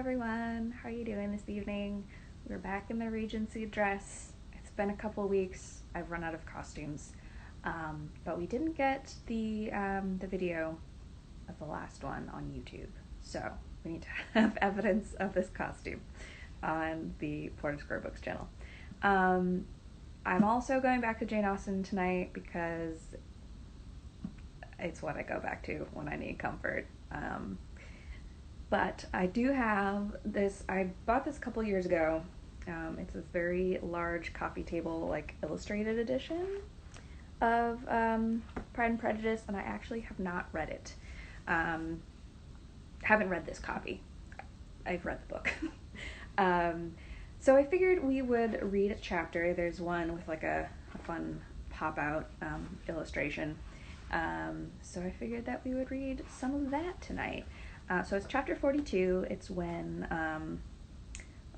everyone. How are you doing this evening? We're back in the Regency dress. It's been a couple weeks. I've run out of costumes, but we didn't get the video of the last one on YouTube, so we need to have evidence of this costume on the Porter Square Books channel. I'm also going back to Jane Austen tonight because it's what I go back to when I need comfort. But I do have this. I bought this a couple years ago. It's this very large coffee table, like, illustrated edition of Pride and Prejudice, and I actually have not read it. Haven't read this copy. I've read the book. So I figured we would read a chapter. There's one with like a fun pop-out illustration. So I figured that we would read some of that tonight. So it's chapter 42. It's when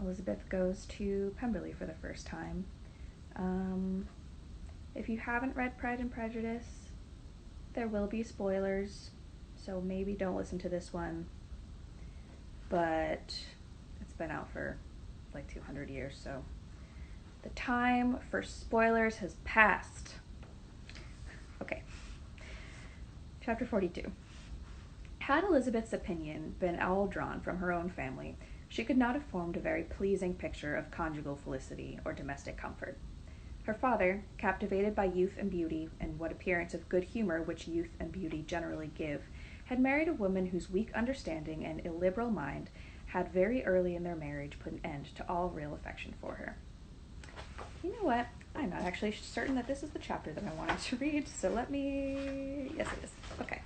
Elizabeth goes to Pemberley for the first time. If you haven't read Pride and Prejudice, there will be spoilers, so maybe don't listen to this one. But it's been out for like 200 years, so the time for spoilers has passed. Okay. Chapter 42. Had Elizabeth's opinion been all drawn from her own family, she could not have formed a very pleasing picture of conjugal felicity or domestic comfort. Her father, captivated by youth and beauty, and what appearance of good humor which youth and beauty generally give, had married a woman whose weak understanding and illiberal mind had very early in their marriage put an end to all real affection for her. You know what? I'm not actually certain that this is the chapter that I wanted to read, so let me... Yes, it is. Okay.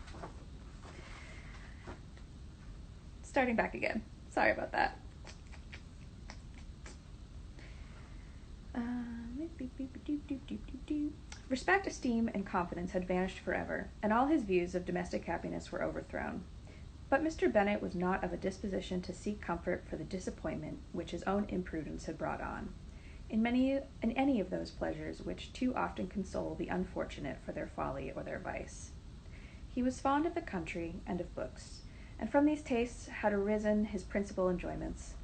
Starting back again. Sorry about that. Respect, esteem, and confidence had vanished forever, and all his views of domestic happiness were overthrown. But Mr. Bennet was not of a disposition to seek comfort for the disappointment which his own imprudence had brought on, in any of those pleasures which too often console the unfortunate for their folly or their vice. He was fond of the country and of books, and from these tastes had arisen his principal enjoyments.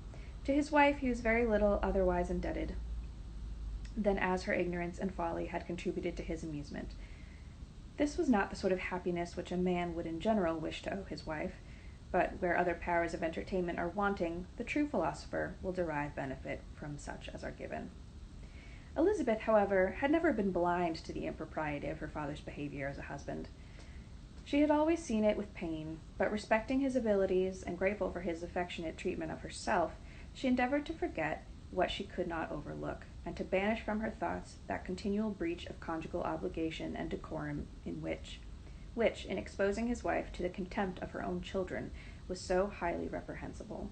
To his wife he was very little otherwise indebted than as her ignorance and folly had contributed to his amusement. This was not the sort of happiness which a man would in general wish to owe his wife, but where other powers of entertainment are wanting, the true philosopher will derive benefit from such as are given. Elizabeth, however, had never been blind to the impropriety of her father's behavior as a husband. She had always seen it with pain, but respecting his abilities and grateful for his affectionate treatment of herself, she endeavored to forget what she could not overlook, and to banish from her thoughts that continual breach of conjugal obligation and decorum in which, in exposing his wife to the contempt of her own children, was so highly reprehensible.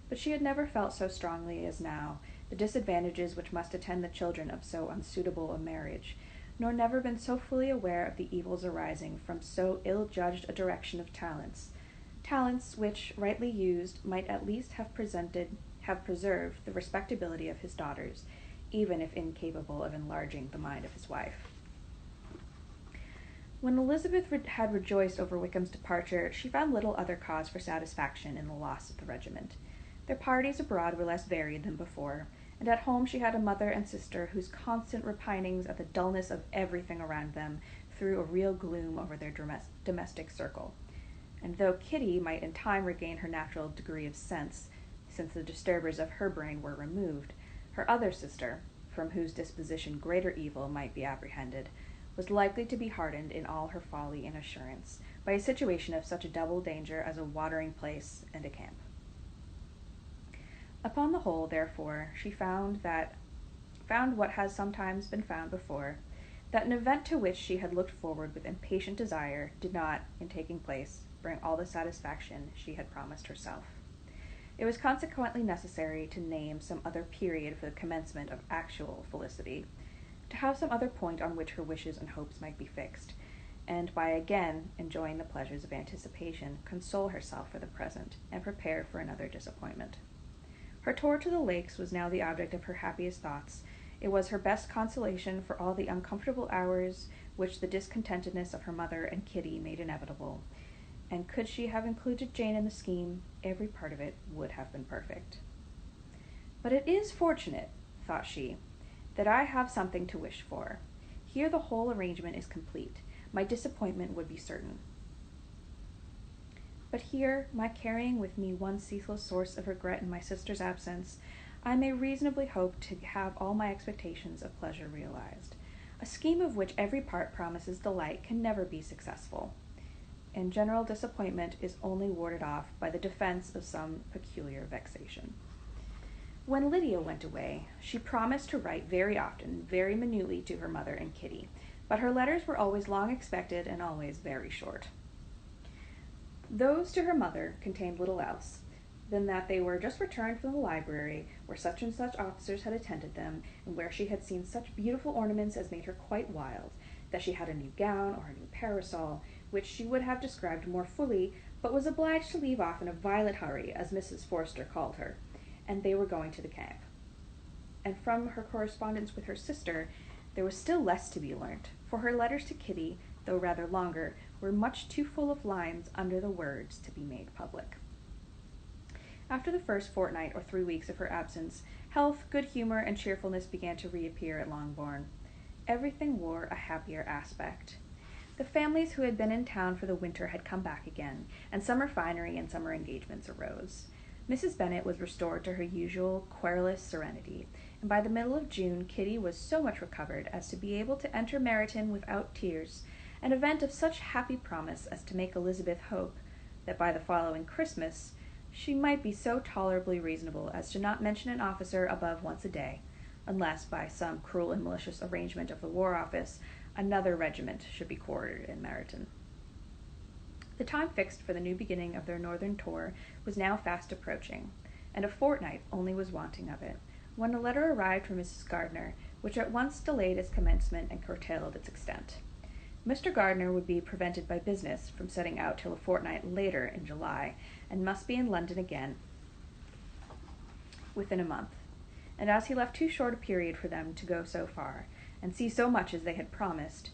But she had never felt so strongly as now the disadvantages which must attend the children of so unsuitable a marriage, nor never been so fully aware of the evils arising from so ill-judged a direction of talents which, rightly used, might at least have preserved the respectability of his daughters, even if incapable of enlarging the mind of his wife. When Elizabeth had rejoiced over Wickham's departure, she found little other cause for satisfaction in the loss of the regiment. Their parties abroad were less varied than before, and at home she had a mother and sister whose constant repinings at the dullness of everything around them threw a real gloom over their domestic circle. And though Kitty might in time regain her natural degree of sense, since the disturbers of her brain were removed, her other sister, from whose disposition greater evil might be apprehended, was likely to be hardened in all her folly and assurance by a situation of such a double danger as a watering place and a camp. Upon the whole, therefore, she found what has sometimes been found before, that an event to which she had looked forward with impatient desire did not, in taking place, bring all the satisfaction she had promised herself. It was consequently necessary to name some other period for the commencement of actual felicity, to have some other point on which her wishes and hopes might be fixed, and by again enjoying the pleasures of anticipation, console herself for the present, and prepare for another disappointment. Her tour to the lakes was now the object of her happiest thoughts. It was her best consolation for all the uncomfortable hours which the discontentedness of her mother and Kitty made inevitable. and could she have included Jane in the scheme, every part of it would have been perfect. But it is fortunate, thought she, that I have something to wish for. Here the whole arrangement is complete. My disappointment would be certain. But here, my carrying with me one ceaseless source of regret in my sister's absence, I may reasonably hope to have all my expectations of pleasure realized. A scheme of which every part promises delight can never be successful, and general disappointment is only warded off by the defense of some peculiar vexation. When Lydia went away, she promised to write very often, very minutely to her mother and Kitty, but her letters were always long expected and always very short. Those to her mother contained little else than that they were just returned from the library, where such and such officers had attended them, and where she had seen such beautiful ornaments as made her quite wild, that she had a new gown or a new parasol, which she would have described more fully, but was obliged to leave off in a violent hurry, as Mrs. Forster called her, and they were going to the camp. And from her correspondence with her sister, there was still less to be learnt, for her letters to Kitty, though rather longer, were much too full of lines under the words to be made public. After the first fortnight or 3 weeks of her absence, health, good humour, and cheerfulness began to reappear at Longbourn. Everything wore a happier aspect. The families who had been in town for the winter had come back again, and summer finery and summer engagements arose. Mrs. Bennet was restored to her usual querulous serenity, and by the middle of June Kitty was so much recovered as to be able to enter Meryton without tears, an event of such happy promise as to make Elizabeth hope that by the following Christmas she might be so tolerably reasonable as to not mention an officer above once a day, unless by some cruel and malicious arrangement of the War Office another regiment should be quartered in Meryton. The time fixed for the new beginning of their northern tour was now fast approaching, and a fortnight only was wanting of it, when a letter arrived from Mrs. Gardiner, which at once delayed its commencement and curtailed its extent. Mr. Gardiner would be prevented by business from setting out till a fortnight later in July, and must be in London again within a month, and as he left too short a period for them to go so far, and see so much as they had promised,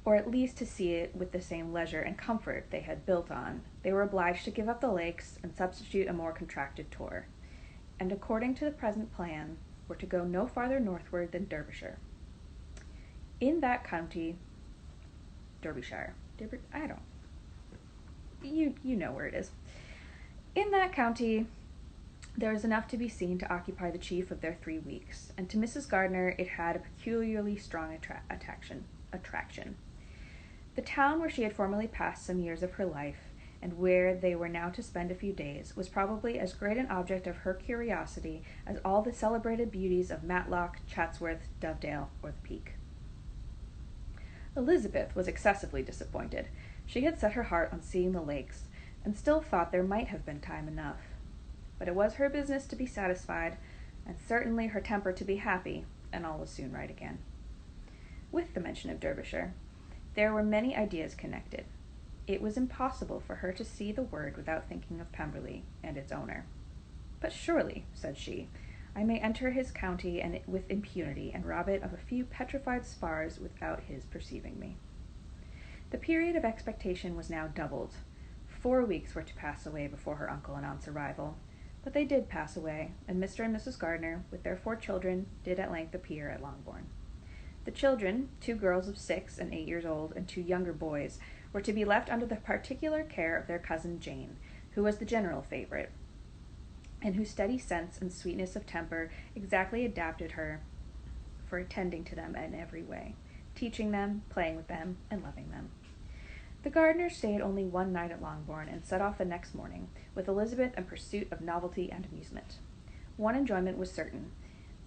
or at least to see it with the same leisure and comfort they had built on, they were obliged to give up the lakes and substitute a more contracted tour, and according to the present plan, were to go no farther northward than Derbyshire. In that county, Derbyshire, you know where it is. In that county, there was enough to be seen to occupy the chief of their 3 weeks, and to Mrs. Gardiner it had a peculiarly strong attraction. The town where she had formerly passed some years of her life, and where they were now to spend a few days, was probably as great an object of her curiosity as all the celebrated beauties of Matlock, Chatsworth, Dovedale, or the Peak. Elizabeth was excessively disappointed. She had set her heart on seeing the lakes, and still thought there might have been time enough. But it was her business to be satisfied, and certainly her temper to be happy, and all was soon right again. With the mention of Derbyshire, there were many ideas connected. It was impossible for her to see the word without thinking of Pemberley and its owner. But surely, said she, I may enter his county and with impunity, and rob it of a few petrified spars without his perceiving me. The period of expectation was now doubled. 4 weeks were to pass away before her uncle and aunt's arrival, but they did pass away, and Mr. and Mrs. Gardiner, with their 4 children, did at length appear at Longbourn. The children, 2 girls of 6 and 8 years old, and 2 younger boys, were to be left under the particular care of their cousin Jane, who was the general favorite, and whose steady sense and sweetness of temper exactly adapted her for attending to them in every way, teaching them, playing with them, and loving them. The Gardiners stayed only 1 night at Longbourn, and set off the next morning, with Elizabeth in pursuit of novelty and amusement. One enjoyment was certain,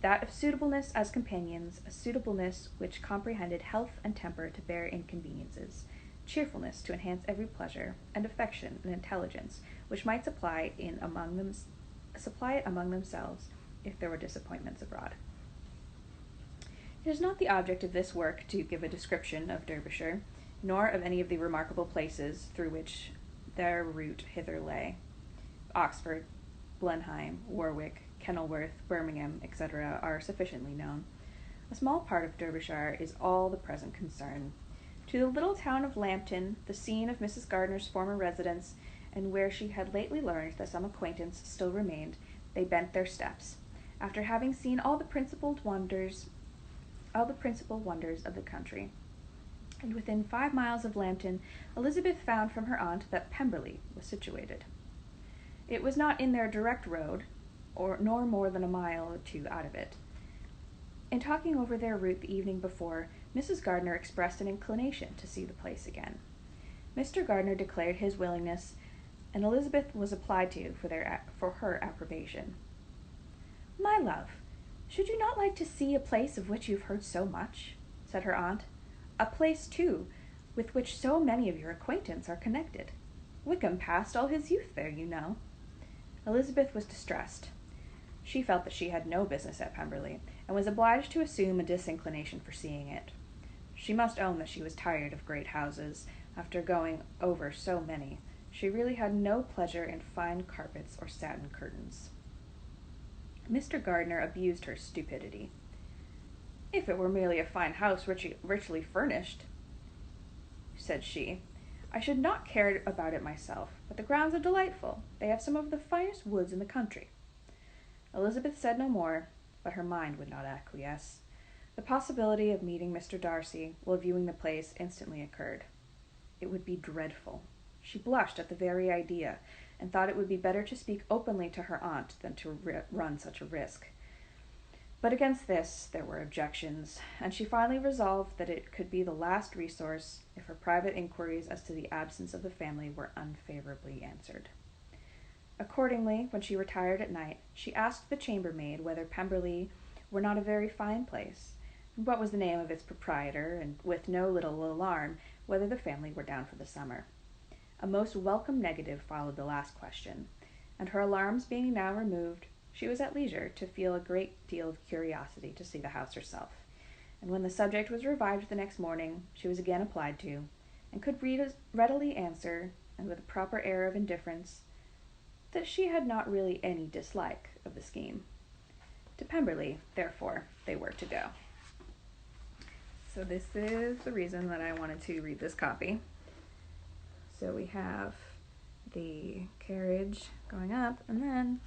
that of suitableness as companions, a suitableness which comprehended health and temper to bear inconveniences, cheerfulness to enhance every pleasure, and affection and intelligence which might supply it among themselves if there were disappointments abroad. It is not the object of this work to give a description of Derbyshire, nor of any of the remarkable places through which their route hither lay. Oxford, Blenheim, Warwick, Kenilworth, Birmingham, etc. are sufficiently known. A small part of Derbyshire is all the present concern. To the little town of Lambton, the scene of Mrs. Gardiner's former residence, and where she had lately learned that some acquaintance still remained, they bent their steps, after having seen all the principal wonders of the country. And within 5 miles of Lambton, Elizabeth found from her aunt that Pemberley was situated. It was not in their direct road, nor more than a mile or two out of it. In talking over their route the evening before, Mrs. Gardiner expressed an inclination to see the place again. Mr. Gardiner declared his willingness, and Elizabeth was applied to for her approbation. "My love, should you not like to see a place of which you have heard so much?" said her aunt. "A place, too, with which so many of your acquaintance are connected. Wickham passed all his youth there, you know." Elizabeth was distressed. She felt that she had no business at Pemberley, and was obliged to assume a disinclination for seeing it. She must own that she was tired of great houses. After going over so many, she really had no pleasure in fine carpets or satin curtains. Mr. Gardiner abused her stupidity. "If it were merely a fine house richly furnished," said she, "I should not care about it myself, but the grounds are delightful. They have some of the finest woods in the country." Elizabeth said no more, but her mind would not acquiesce. The possibility of meeting Mr. Darcy while viewing the place instantly occurred. It would be dreadful. She blushed at the very idea, and thought it would be better to speak openly to her aunt than to run such a risk. But against this there were objections, and she finally resolved that it could be the last resource if her private inquiries as to the absence of the family were unfavorably answered. Accordingly, when she retired at night, she asked the chambermaid whether Pemberley were not a very fine place, and what was the name of its proprietor, and, with no little alarm, whether the family were down for the summer. A most welcome negative followed the last question, and her alarms being now removed, she was at leisure to feel a great deal of curiosity to see the house herself, and when the subject was revived the next morning, she was again applied to, and could readily answer, and with a proper air of indifference, that she had not really any dislike of the scheme. To Pemberley, therefore, they were to go. So this is the reason that I wanted to read this copy. So we have the carriage going up, and then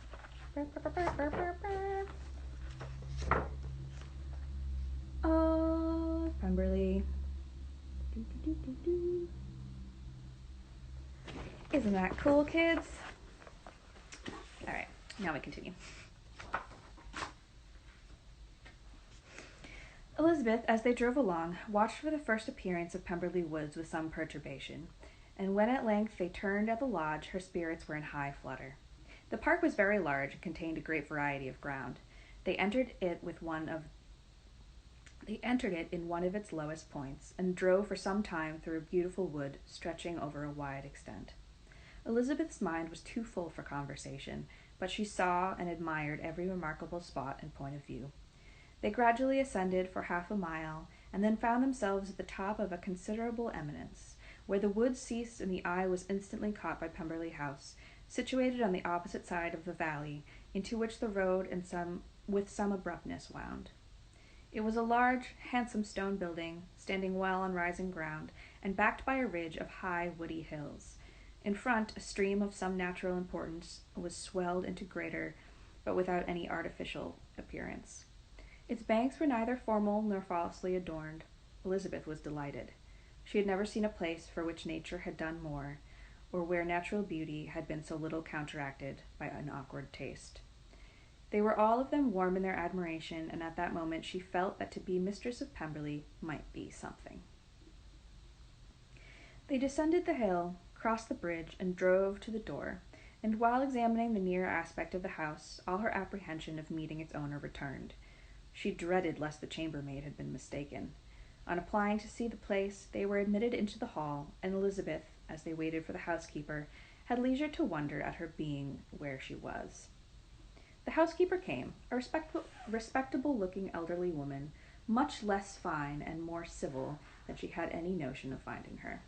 oh, Pemberley. Isn't that cool, kids? Alright, now we continue. Elizabeth, as they drove along, watched for the first appearance of Pemberley Woods with some perturbation, and when at length they turned at the lodge, her spirits were in high flutter. The park was very large and contained a great variety of ground. They entered it in one of its lowest points, and drove for some time through a beautiful wood stretching over a wide extent. Elizabeth's mind was too full for conversation, but she saw and admired every remarkable spot and point of view. They gradually ascended for half a mile, and then found themselves at the top of a considerable eminence, where the wood ceased and the eye was instantly caught by Pemberley House, situated on the opposite side of the valley, into which the road with some abruptness wound. It was a large, handsome stone building, standing well on rising ground, and backed by a ridge of high, woody hills. In front, a stream of some natural importance was swelled into greater, but without any artificial appearance. Its banks were neither formal nor falsely adorned. Elizabeth was delighted. She had never seen a place for which nature had done more, or where natural beauty had been so little counteracted by an awkward taste. They were all of them warm in their admiration, and at that moment she felt that to be mistress of Pemberley might be something. They descended the hill, crossed the bridge, and drove to the door, and while examining the near aspect of the house, all her apprehension of meeting its owner returned. She dreaded lest the chambermaid had been mistaken. On applying to see the place, they were admitted into the hall, and Elizabeth, as they waited for the housekeeper, had leisure to wonder at her being where she was. The housekeeper came, a respectable-looking elderly woman, much less fine and more civil than she had any notion of finding her.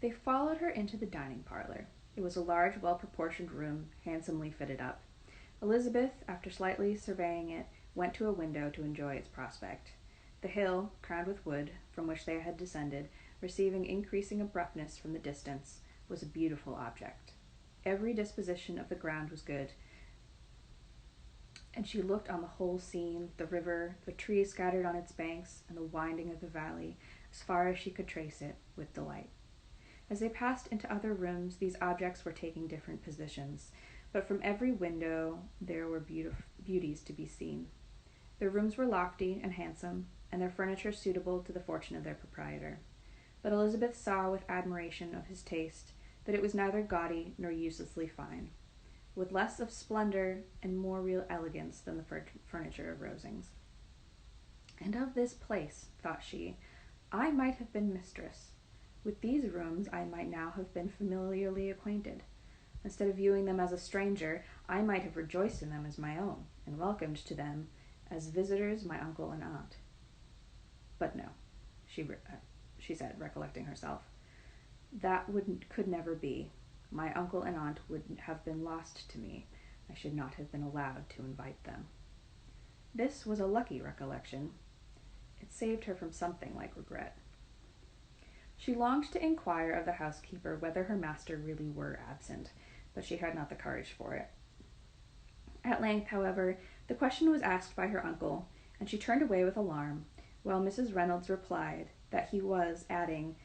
They followed her into the dining parlor. It was a large, well-proportioned room, handsomely fitted up. Elizabeth, after slightly surveying it, went to a window to enjoy its prospect. The hill, crowned with wood, from which they had descended, receiving increasing abruptness from the distance, was a beautiful object. Every disposition of the ground was good, and she looked on the whole scene, the river, the trees scattered on its banks, and the winding of the valley, as far as she could trace it, with delight. As they passed into other rooms, these objects were taking different positions, but from every window there were beauties to be seen. Their rooms were lofty and handsome, and their furniture suitable to the fortune of their proprietor. But Elizabeth saw with admiration of his taste that it was neither gaudy nor uselessly fine, with less of splendor and more real elegance than the furniture of Rosings. And of this place, thought she, I might have been mistress. With these rooms I might now have been familiarly acquainted. Instead of viewing them as a stranger, I might have rejoiced in them as my own, and welcomed to them as visitors my uncle and aunt. But no, she said, recollecting herself. That could never be. My uncle and aunt would have been lost to me. I should not have been allowed to invite them. This was a lucky recollection. It saved her from something like regret. She longed to inquire of the housekeeper whether her master really were absent, but she had not the courage for it. At length, however, the question was asked by her uncle, and she turned away with alarm, while Mrs. Reynolds replied that he was, adding,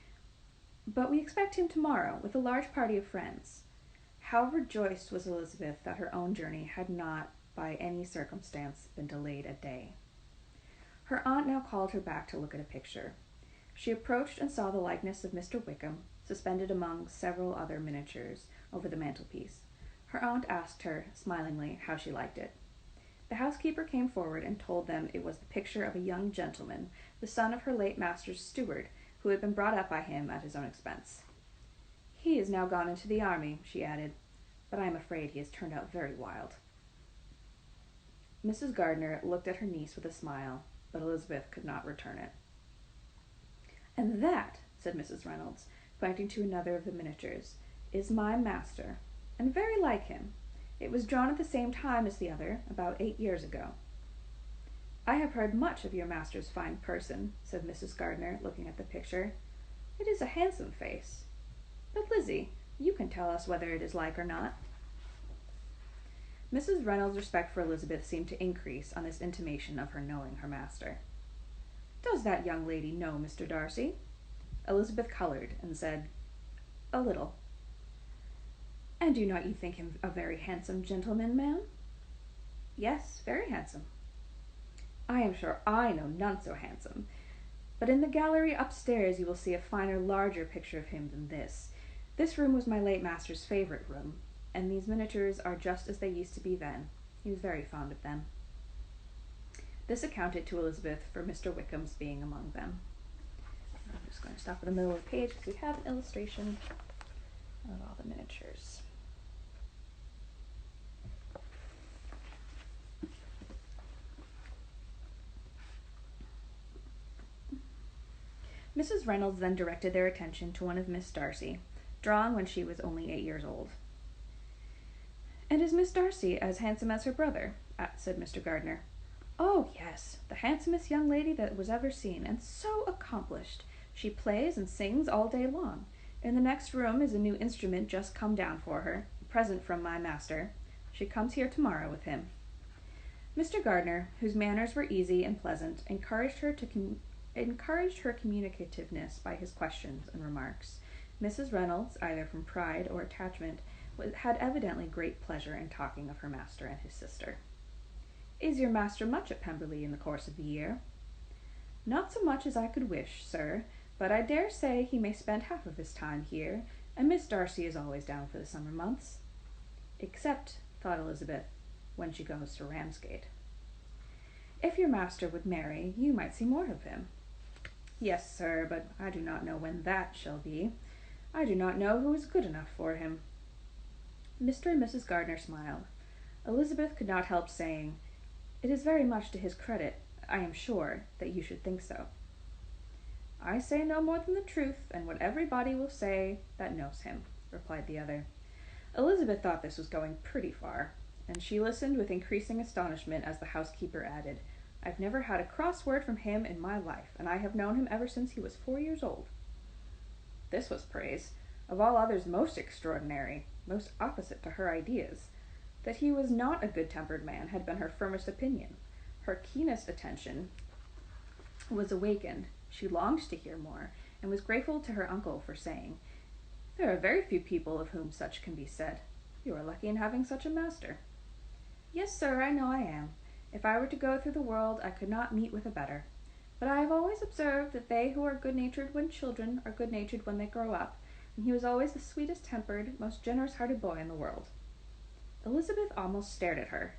"But we expect him tomorrow, with a large party of friends." How rejoiced was Elizabeth that her own journey had not, by any circumstance, been delayed a day. Her aunt now called her back to look at a picture. She approached and saw the likeness of Mr. Wickham, suspended among several other miniatures, over the mantelpiece. Her aunt asked her, smilingly, how she liked it. The housekeeper came forward and told them it was the picture of a young gentleman, the son of her late master's steward, who had been brought up by him at his own expense. He is now gone into the army, she added, but I am afraid he has turned out very wild. Mrs. Gardiner looked at her niece with a smile, but Elizabeth could not return it. And that, said Mrs. Reynolds, pointing to another of the miniatures, is my master, and very like him. It was drawn at the same time as the other, about 8 years ago. I have heard much of your master's fine person, said Mrs. Gardiner, looking at the picture. It is a handsome face. But, Lizzie, you can tell us whether it is like or not. Mrs. Reynolds' respect for Elizabeth seemed to increase on this intimation of her knowing her master. Does that young lady know Mr. Darcy? Elizabeth colored and said, A little. And do not you think him a very handsome gentleman, ma'am? Yes, very handsome. I am sure I know none so handsome, but in the gallery upstairs you will see a finer, larger picture of him than this. This room was my late master's favorite room, and these miniatures are just as they used to be then. He was very fond of them. This accounted to Elizabeth for Mr. Wickham's being among them. I'm just going to stop in the middle of the page because we have an illustration of all the miniatures. Mrs. Reynolds then directed their attention to one of Miss Darcy, drawn when she was only 8 years old. And is Miss Darcy as handsome as her brother? Said Mr. Gardiner. Oh, yes, the handsomest young lady that was ever seen, and so accomplished. She plays and sings all day long. In the next room is a new instrument just come down for her, a present from my master. She comes here tomorrow with him. Mr. Gardiner, whose manners were easy and pleasant, encouraged her communicativeness by his questions and remarks. Mrs. Reynolds, either from pride or attachment, had evidently great pleasure in talking of her master and his sister. Is your master much at Pemberley in the course of the year? Not so much as I could wish, sir, but I dare say he may spend half of his time here, and Miss Darcy is always down for the summer months. Except, thought Elizabeth, when she goes to Ramsgate. If your master would marry, you might see more of him. Yes, sir, but I do not know when that shall be. I do not know who is good enough for him. Mr. and Mrs. Gardiner smiled. Elizabeth could not help saying, It is very much to his credit, I am sure, that you should think so. I say no more than the truth, and what everybody will say that knows him, replied the other. Elizabeth thought this was going pretty far, and she listened with increasing astonishment as the housekeeper added, I've never had a cross word from him in my life, and I have known him ever since he was 4 years old. This was praise. Of all others most extraordinary, most opposite to her ideas. That he was not a good-tempered man had been her firmest opinion. Her keenest attention was awakened. She longed to hear more, and was grateful to her uncle for saying, "There are very few people of whom such can be said. You are lucky in having such a master." "Yes, sir, I know I am. If I were to go through the world, I could not meet with a better. But I have always observed that they who are good-natured when children are good-natured when they grow up, and he was always the sweetest-tempered, most generous-hearted boy in the world." Elizabeth almost stared at her.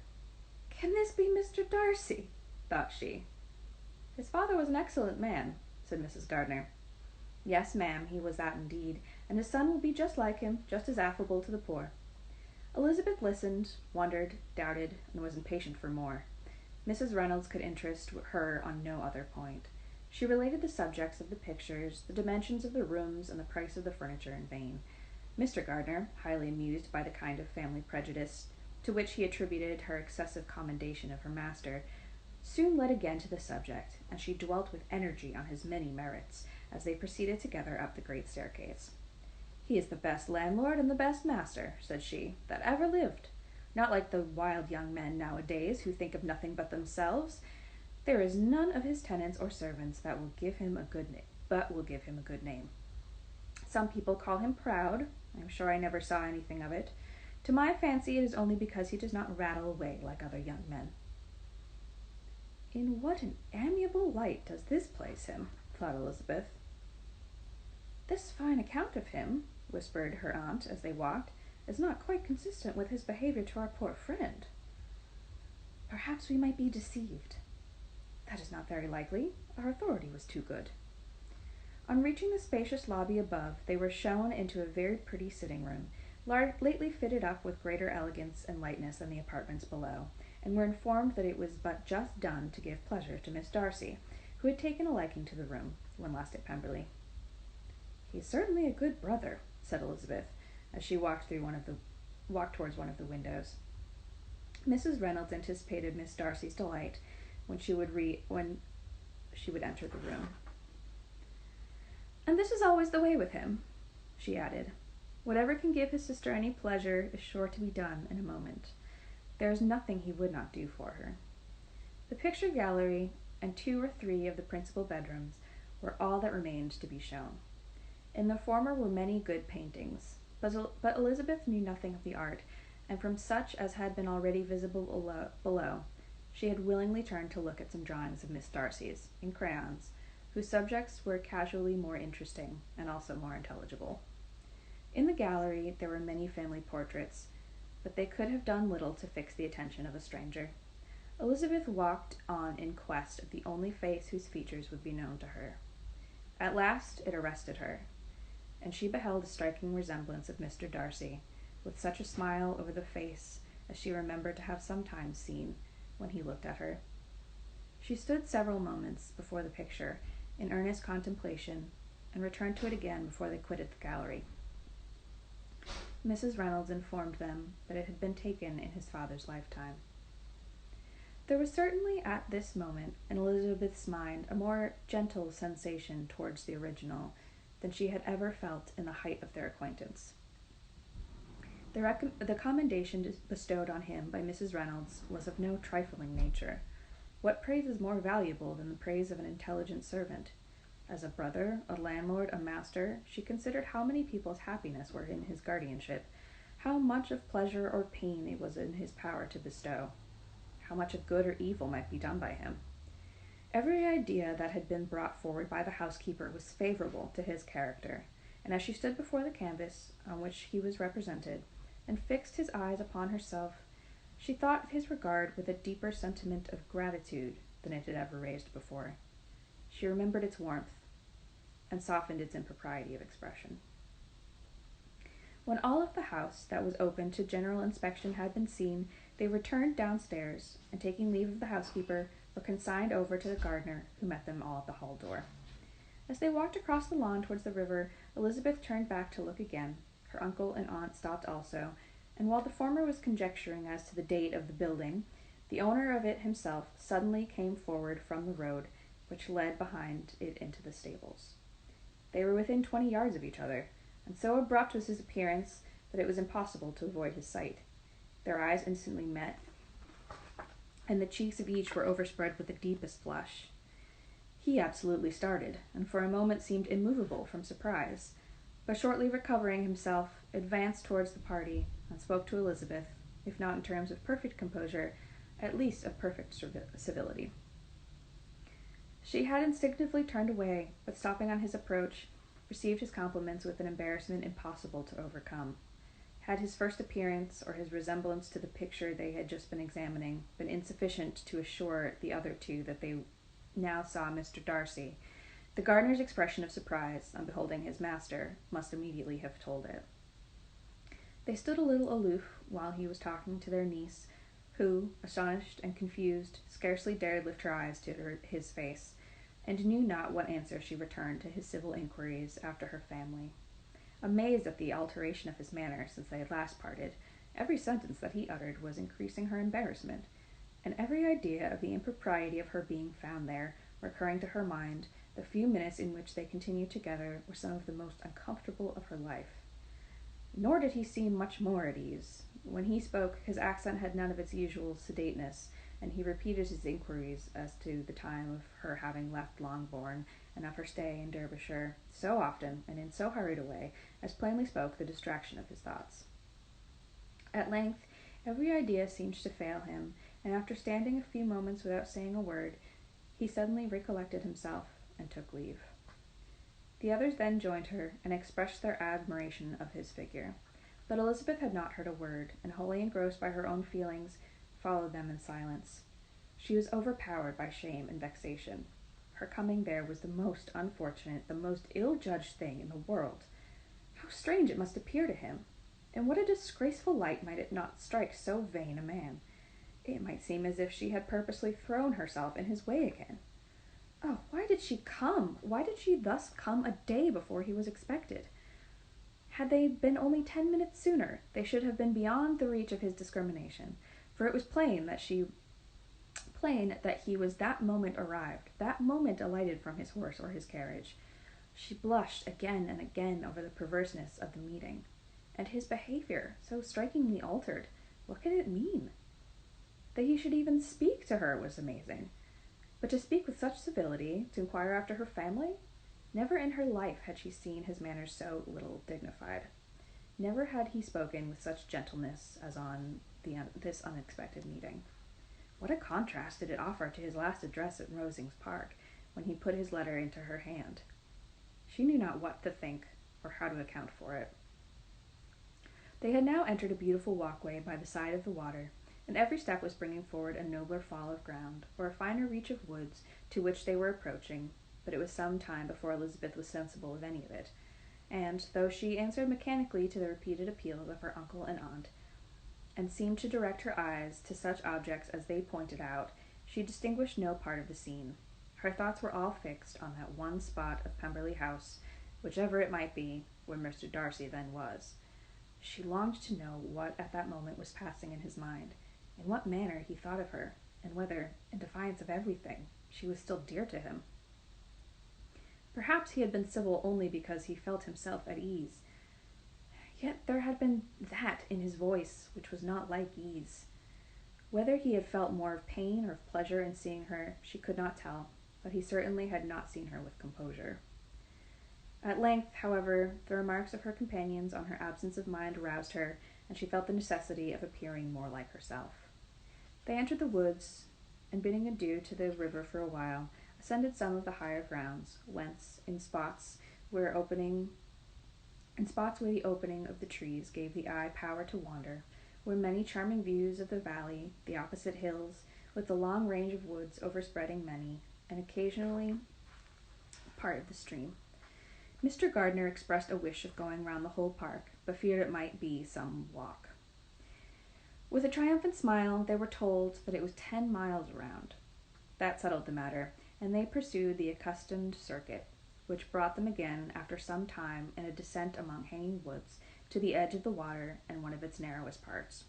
"Can this be Mr. Darcy?" thought she. "His father was an excellent man," said Mrs. Gardiner. "Yes, ma'am, he was that indeed, and his son will be just like him, just as affable to the poor." Elizabeth listened, wondered, doubted, and was impatient for more. Mrs. Reynolds could interest her on no other point. She related the subjects of the pictures, the dimensions of the rooms, and the price of the furniture in vain. Mr. Gardiner, highly amused by the kind of family prejudice to which he attributed her excessive commendation of her master, soon led again to the subject, and she dwelt with energy on his many merits, as they proceeded together up the great staircase. "He is the best landlord and the best master," said she, "that ever lived. Not like the wild young men nowadays, who think of nothing but themselves. There is none of his tenants or servants that will give him a good name. Some people call him proud. I am sure I never saw anything of it. To my fancy, it is only because he does not rattle away like other young men." "In what an amiable light does this place him," thought Elizabeth. "This fine account of him," whispered her aunt as they walked, "is not quite consistent with his behaviour to our poor friend. Perhaps we might be deceived. That is not very likely. Our authority was too good." On reaching the spacious lobby above, they were shown into a very pretty sitting-room, lately fitted up with greater elegance and lightness than the apartments below, and were informed that it was but just done to give pleasure to Miss Darcy, who had taken a liking to the room when last at Pemberley. "He is certainly a good brother," said Elizabeth, as she walked towards one of the windows. Mrs. Reynolds anticipated Miss Darcy's delight when she would enter the room. "And this is always the way with him," she added. "Whatever can give his sister any pleasure is sure to be done in a moment. There is nothing he would not do for her." The picture gallery and 2 or 3 of the principal bedrooms were all that remained to be shown. In the former were many good paintings, but Elizabeth knew nothing of the art, and from such as had been already visible below, she had willingly turned to look at some drawings of Miss Darcy's, in crayons, whose subjects were casually more interesting, and also more intelligible. In the gallery there were many family portraits, but they could have done little to fix the attention of a stranger. Elizabeth walked on in quest of the only face whose features would be known to her. At last it arrested her, and she beheld a striking resemblance of Mr. Darcy, with such a smile over the face as she remembered to have sometimes seen when he looked at her. She stood several moments before the picture in earnest contemplation, and returned to it again before they quitted the gallery. Mrs. Reynolds informed them that it had been taken in his father's lifetime. There was certainly at this moment in Elizabeth's mind a more gentle sensation towards the original than she had ever felt in the height of their acquaintance. The commendation bestowed on him by Mrs. Reynolds was of no trifling nature. What praise is more valuable than the praise of an intelligent servant? As a brother, a landlord, a master, she considered how many people's happiness were in his guardianship, how much of pleasure or pain it was in his power to bestow, how much of good or evil might be done by him. Every idea that had been brought forward by the housekeeper was favorable to his character, and as she stood before the canvas on which he was represented, and fixed his eyes upon herself, she thought of his regard with a deeper sentiment of gratitude than it had ever raised before. She remembered its warmth, and softened its impropriety of expression. When all of the house that was open to general inspection had been seen, they returned downstairs, and taking leave of the housekeeper, were consigned over to the gardener, who met them all at the hall door. As they walked across the lawn towards the river, Elizabeth turned back to look again. Her uncle and aunt stopped also, and while the former was conjecturing as to the date of the building, the owner of it himself suddenly came forward from the road which led behind it into the stables. They were within 20 yards of each other, and so abrupt was his appearance that it was impossible to avoid his sight. Their eyes instantly met, and the cheeks of each were overspread with the deepest blush. He absolutely started, and for a moment seemed immovable from surprise, but shortly recovering himself, advanced towards the party, and spoke to Elizabeth, if not in terms of perfect composure, at least of perfect civility. She had instinctively turned away, but stopping on his approach, received his compliments with an embarrassment impossible to overcome. Had his first appearance, or his resemblance to the picture they had just been examining, been insufficient to assure the other two that they now saw Mr. Darcy, the gardener's expression of surprise on beholding his master must immediately have told it. They stood a little aloof while he was talking to their niece, who, astonished and confused, scarcely dared lift her eyes to his face, and knew not what answer she returned to his civil inquiries after her family. Amazed at the alteration of his manner since they had last parted, every sentence that he uttered was increasing her embarrassment, and every idea of the impropriety of her being found there recurring to her mind, the few minutes in which they continued together were some of the most uncomfortable of her life. Nor did he seem much more at ease. When he spoke, his accent had none of its usual sedateness, and he repeated his inquiries as to the time of her having left Longbourn, and of her stay in Derbyshire, so often and in so hurried a way as plainly spoke the distraction of his thoughts. At length, every idea seemed to fail him, and after standing a few moments without saying a word, he suddenly recollected himself and took leave. The others then joined her, and expressed their admiration of his figure. But Elizabeth had not heard a word, and wholly engrossed by her own feelings, followed them in silence. She was overpowered by shame and vexation. Her coming there was the most unfortunate, the most ill-judged thing in the world. How strange it must appear to him! In what a disgraceful light might it not strike so vain a man! It might seem as if she had purposely thrown herself in his way again. Oh, why did she come? Why did she thus come a day before he was expected? Had they been only 10 minutes sooner, they should have been beyond the reach of his discrimination, for it was plain that he was that moment arrived, that moment alighted from his horse or his carriage. She blushed again and again over the perverseness of the meeting. And his behavior, so strikingly altered, what could it mean? That he should even speak to her was amazing. But to speak with such civility, to inquire after her family? Never in her life had she seen his manners so little dignified. Never had he spoken with such gentleness as on this unexpected meeting. What a contrast did it offer to his last address at Rosings Park, when he put his letter into her hand. She knew not what to think, or how to account for it. They had now entered a beautiful walkway by the side of the water, and every step was bringing forward a nobler fall of ground, or a finer reach of woods, to which they were approaching, but it was some time before Elizabeth was sensible of any of it, and, though she answered mechanically to the repeated appeals of her uncle and aunt, and seemed to direct her eyes to such objects as they pointed out, she distinguished no part of the scene. Her thoughts were all fixed on that one spot of Pemberley House, whichever it might be, where Mr. Darcy then was. She longed to know what at that moment was passing in his mind, in what manner he thought of her, and whether, in defiance of everything, she was still dear to him. Perhaps he had been civil only because he felt himself at ease. Yet there had been that in his voice which was not like ease. Whether he had felt more of pain or of pleasure in seeing her, she could not tell, but he certainly had not seen her with composure. At length, however, the remarks of her companions on her absence of mind roused her, and she felt the necessity of appearing more like herself. They entered the woods, and bidding adieu to the river for a while, ascended some of the higher grounds, whence, in spots where the opening of the trees gave the eye power to wander, were many charming views of the valley, the opposite hills, with the long range of woods overspreading many, and occasionally part of the stream. Mr. Gardiner expressed a wish of going round the whole park, but feared it might be some walk. With a triumphant smile, they were told that it was 10 miles around. That settled the matter, and they pursued the accustomed circuit, which brought them again, after some time, in a descent among hanging woods, to the edge of the water and one of its narrowest parts.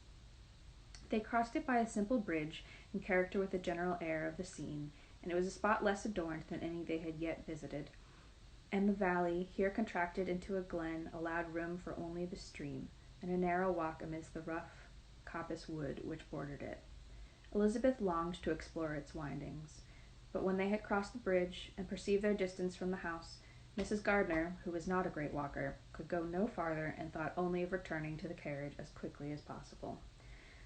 They crossed it by a simple bridge, in character with the general air of the scene, and it was a spot less adorned than any they had yet visited. and the valley, here contracted into a glen, allowed room for only the stream, and a narrow walk amidst the rough coppice wood which bordered it. Elizabeth longed to explore its windings, but when they had crossed the bridge and perceived their distance from the house, Mrs. Gardiner, who was not a great walker, could go no farther and thought only of returning to the carriage as quickly as possible.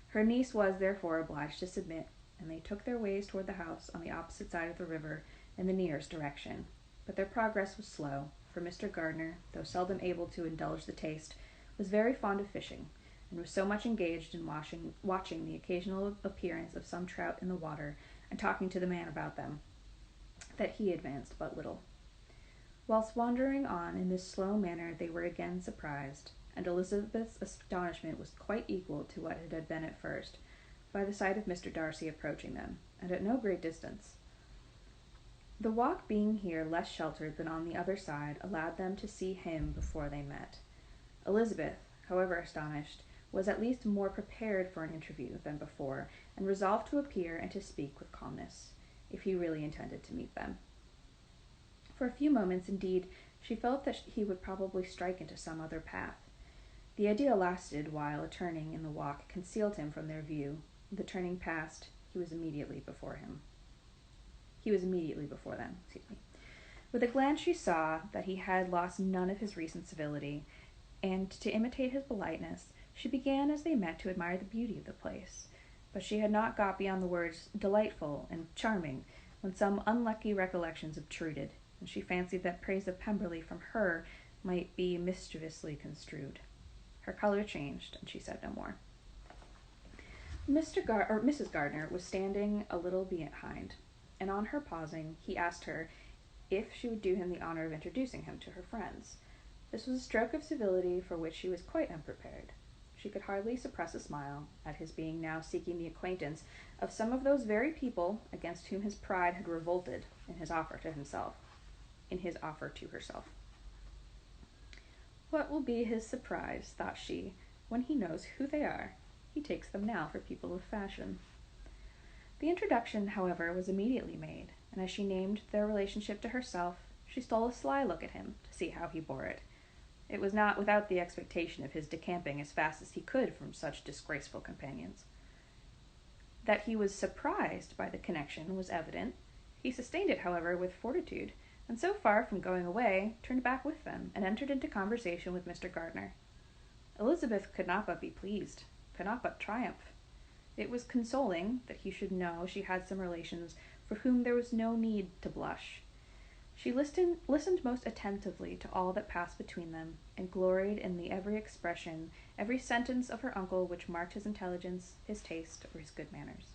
Her niece was, therefore, obliged to submit, and they took their ways toward the house on the opposite side of the river in the nearest direction. But their progress was slow, for Mr. Gardiner, though seldom able to indulge the taste, was very fond of fishing, and was so much engaged in watching the occasional appearance of some trout in the water and talking to the man about them, that he advanced but little. Whilst wandering on in this slow manner, they were again surprised, and Elizabeth's astonishment was quite equal to what it had been at first, by the sight of Mr. Darcy approaching them, and at no great distance. The walk being here less sheltered than on the other side allowed them to see him before they met. Elizabeth, however astonished, was at least more prepared for an interview than before, and resolved to appear and to speak with calmness, if he really intended to meet them. For a few moments, indeed, she felt that he would probably strike into some other path. The idea lasted while a turning in the walk concealed him from their view. The turning past, he was immediately before them. With a glance she saw that he had lost none of his recent civility, and to imitate his politeness, she began as they met to admire the beauty of the place. But she had not got beyond the words delightful and charming when some unlucky recollections obtruded, and she fancied that praise of Pemberley from her might be mischievously construed. Her color changed, and she said no more. Mrs. Gardiner was standing a little behind, and on her pausing, he asked her if she would do him the honor of introducing him to her friends. This was a stroke of civility for which she was quite unprepared. She could hardly suppress a smile at his being now seeking the acquaintance of some of those very people against whom his pride had revolted in his offer to herself. What will be his surprise, thought she, when he knows who they are? He takes them now for people of fashion. The introduction, however, was immediately made, and as she named their relationship to herself, she stole a sly look at him to see how he bore it. It was not without the expectation of his decamping as fast as he could from such disgraceful companions. That he was surprised by the connection was evident. He sustained it, however, with fortitude, and so far from going away, turned back with them, and entered into conversation with Mr. Gardiner. Elizabeth could not but be pleased, could not but triumph. It was consoling that he should know she had some relations for whom there was no need to blush. She listened most attentively to all that passed between them, and gloried in the every expression, every sentence of her uncle which marked his intelligence, his taste, or his good manners.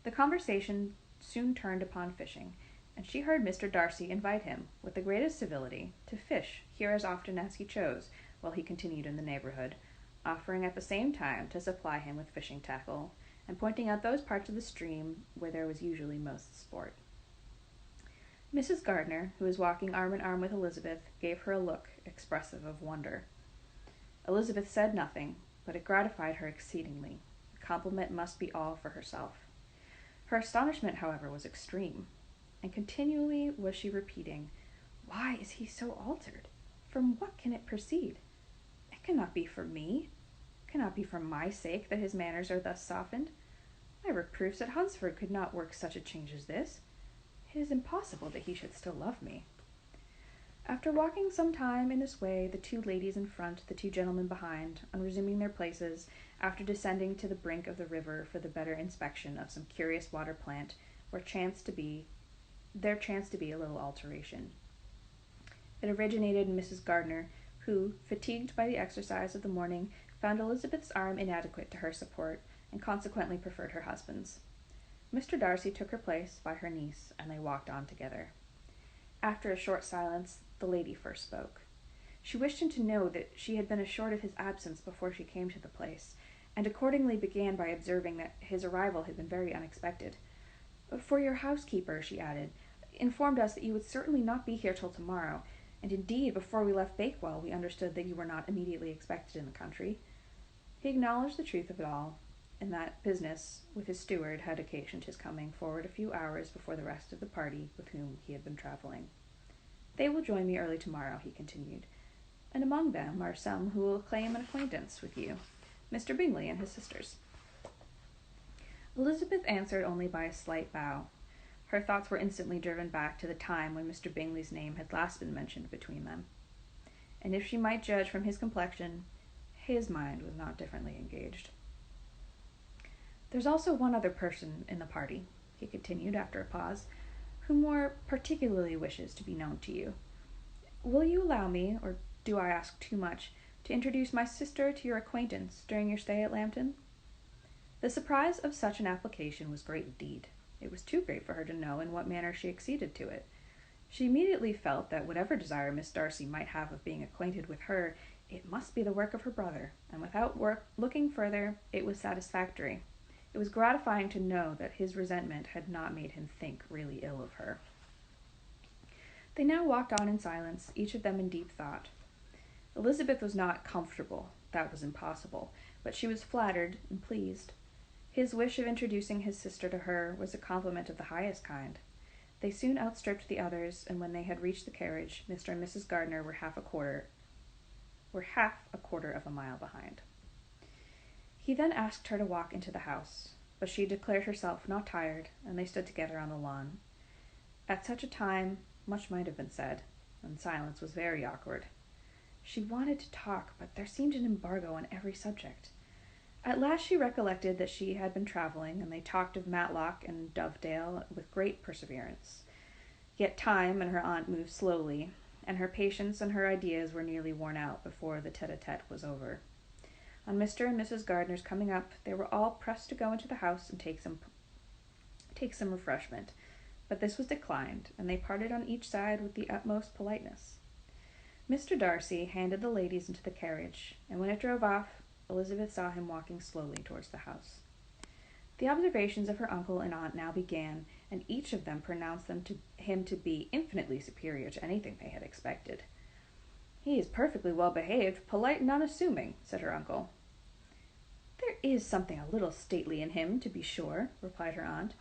The conversation soon turned upon fishing, and she heard Mr. Darcy invite him, with the greatest civility, to fish here as often as he chose, while he continued in the neighborhood, offering at the same time to supply him with fishing tackle, and pointing out those parts of the stream where there was usually most sport. Mrs. Gardiner, who was walking arm in arm with Elizabeth, gave her a look expressive of wonder. Elizabeth said nothing, but it gratified her exceedingly. The compliment must be all for herself. Her astonishment, however, was extreme, and continually was she repeating, "Why is he so altered? From what can it proceed? It cannot be for me. It cannot be for my sake that his manners are thus softened. My reproofs at Hunsford could not work such a change as this. It is impossible that he should still love me." After walking some time in this way, the two ladies in front, the two gentlemen behind, on resuming their places, after descending to the brink of the river for the better inspection of some curious water plant, there chanced to be a little alteration. It originated in Mrs. Gardiner, who, fatigued by the exercise of the morning, found Elizabeth's arm inadequate to her support, and consequently preferred her husband's. Mr. Darcy took her place by her niece, and they walked on together. After a short silence, the lady first spoke. She wished him to know that she had been assured of his absence before she came to the place, and accordingly began by observing that his arrival had been very unexpected. "For your housekeeper," she added, "informed us that you would certainly not be here till tomorrow, and indeed, before we left Bakewell, we understood that you were not immediately expected in the country." He acknowledged the truth of it all, and that business with his steward had occasioned his coming forward a few hours before the rest of the party with whom he had been travelling. They will join me early tomorrow," he continued, "and among them are some who will claim an acquaintance with you, Mr. Bingley and his sisters." Elizabeth answered only by a slight bow. Her thoughts were instantly driven back to the time when Mr. Bingley's name had last been mentioned between them, and if she might judge from his complexion, his mind was not differently engaged. "There's also one other person in the party," he continued after a pause, "who more particularly wishes to be known to you. Will you allow me, or do I ask too much, to introduce my sister to your acquaintance during your stay at Lambton?" The surprise of such an application was great indeed. It was too great for her to know in what manner she acceded to it. She immediately felt that whatever desire Miss Darcy might have of being acquainted with her, it must be the work of her brother, and without looking further, it was satisfactory. It was gratifying to know that his resentment had not made him think really ill of her. They now walked on in silence, each of them in deep thought. Elizabeth was not comfortable, that was impossible, but she was flattered and pleased. His wish of introducing his sister to her was a compliment of the highest kind. They soon outstripped the others, and when they had reached the carriage, Mr. and Mrs. Gardiner were half a quarter of a mile behind. He then asked her to walk into the house, but she declared herself not tired, and they stood together on the lawn. At such a time, much might have been said, and silence was very awkward. She wanted to talk, but there seemed an embargo on every subject. At last she recollected that she had been travelling, and they talked of Matlock and Dovedale with great perseverance. Yet time and her aunt moved slowly, and her patience and her ideas were nearly worn out before the tete-a-tete was over. On Mr. and Mrs. Gardiner's coming up, they were all pressed to go into the house and take some refreshment, but this was declined, and they parted on each side with the utmost politeness. Mr. Darcy handed the ladies into the carriage, and when it drove off, Elizabeth saw him walking slowly towards the house. The observations of her uncle and aunt now began, and each of them pronounced him to be infinitely superior to anything they had expected. "He is perfectly well behaved, polite and unassuming," said her uncle. "There is something a little stately in him, to be sure," replied her aunt,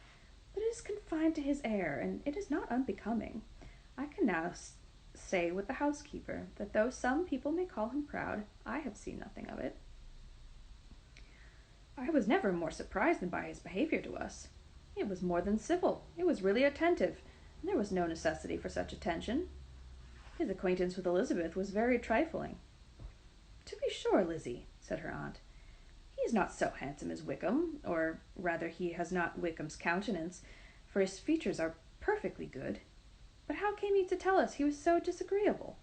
"but it is confined to his air, and it is not unbecoming. I can now say with the housekeeper, that though some people may call him proud, I have seen nothing of it." "I was never more surprised than by his behaviour to us. It was more than civil, it was really attentive, and there was no necessity for such attention. His acquaintance with Elizabeth was very trifling." "To be sure, Lizzie," said her aunt, "he is not so handsome as Wickham, or rather he has not Wickham's countenance, for his features are perfectly good. But how came he to tell us he was so disagreeable?"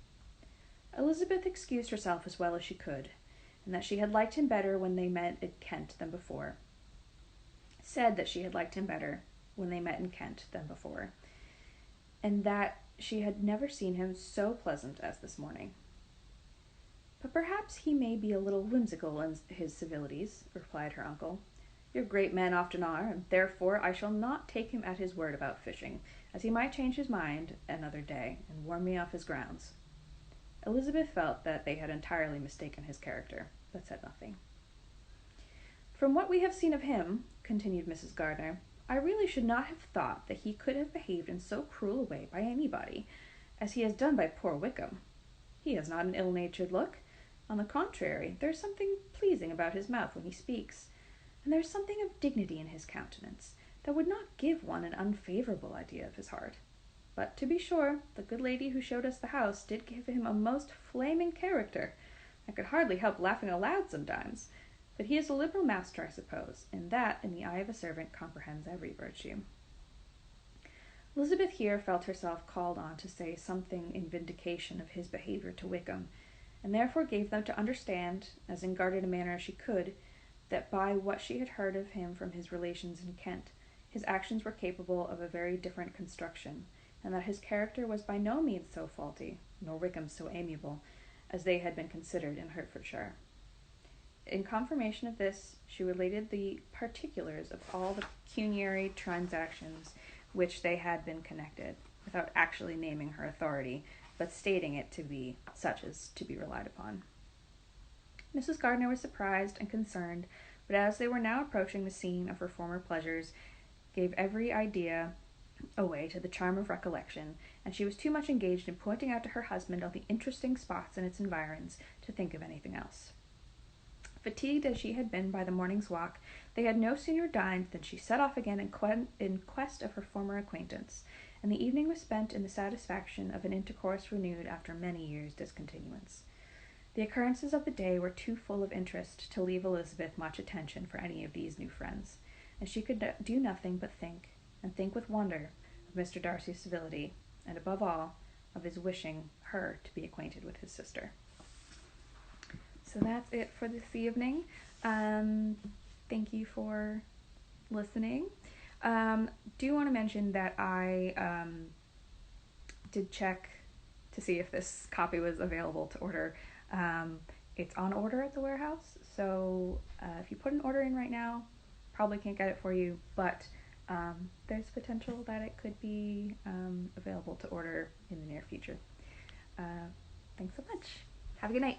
Elizabeth excused herself as well as she could, and that she had liked him better when they met at Kent than before. And that she had never seen him so pleasant as this morning. "But perhaps he may be a little whimsical in his civilities," replied her uncle. "Your great men often are, and therefore I shall not take him at his word about fishing, as he might change his mind another day, and warn me off his grounds." Elizabeth felt that they had entirely mistaken his character, but said nothing. "From what we have seen of him," continued Mrs. Gardiner, "I really should not have thought that he could have behaved in so cruel a way by anybody, as he has done by poor Wickham. He has not an ill-natured look. On the contrary, there is something pleasing about his mouth when he speaks, and there is something of dignity in his countenance that would not give one an unfavourable idea of his heart. But, to be sure, the good lady who showed us the house did give him a most flaming character. I could hardly help laughing aloud sometimes. But he is a liberal master, I suppose, and that, in the eye of a servant, comprehends every virtue." Elizabeth here felt herself called on to say something in vindication of his behaviour to Wickham, and therefore gave them to understand, as in guarded a manner as she could, that by what she had heard of him from his relations in Kent, his actions were capable of a very different construction, and that his character was by no means so faulty, nor Wickham's so amiable, as they had been considered in Hertfordshire. In confirmation of this, she related the particulars of all the pecuniary transactions which they had been connected, without actually naming her authority, but stating it to be such as to be relied upon. Mrs. Gardiner was surprised and concerned, but as they were now approaching the scene of her former pleasures, gave every idea away to the charm of recollection, and she was too much engaged in pointing out to her husband all the interesting spots in its environs to think of anything else. Fatigued as she had been by the morning's walk, they had no sooner dined than she set off again in quest of her former acquaintance, and the evening was spent in the satisfaction of an intercourse renewed after many years' discontinuance. The occurrences of the day were too full of interest to leave Elizabeth much attention for any of these new friends, and she could do nothing but think, and think with wonder, of Mr. Darcy's civility, and above all, of his wishing her to be acquainted with his sister. So that's it for this evening. Thank you for listening. Do want to mention that I did check to see if this copy was available to order. It's on order at the warehouse, so if you put an order in right now, probably can't get it for you, but there's potential that it could be available to order in the near future. Thanks so much. Have a good night.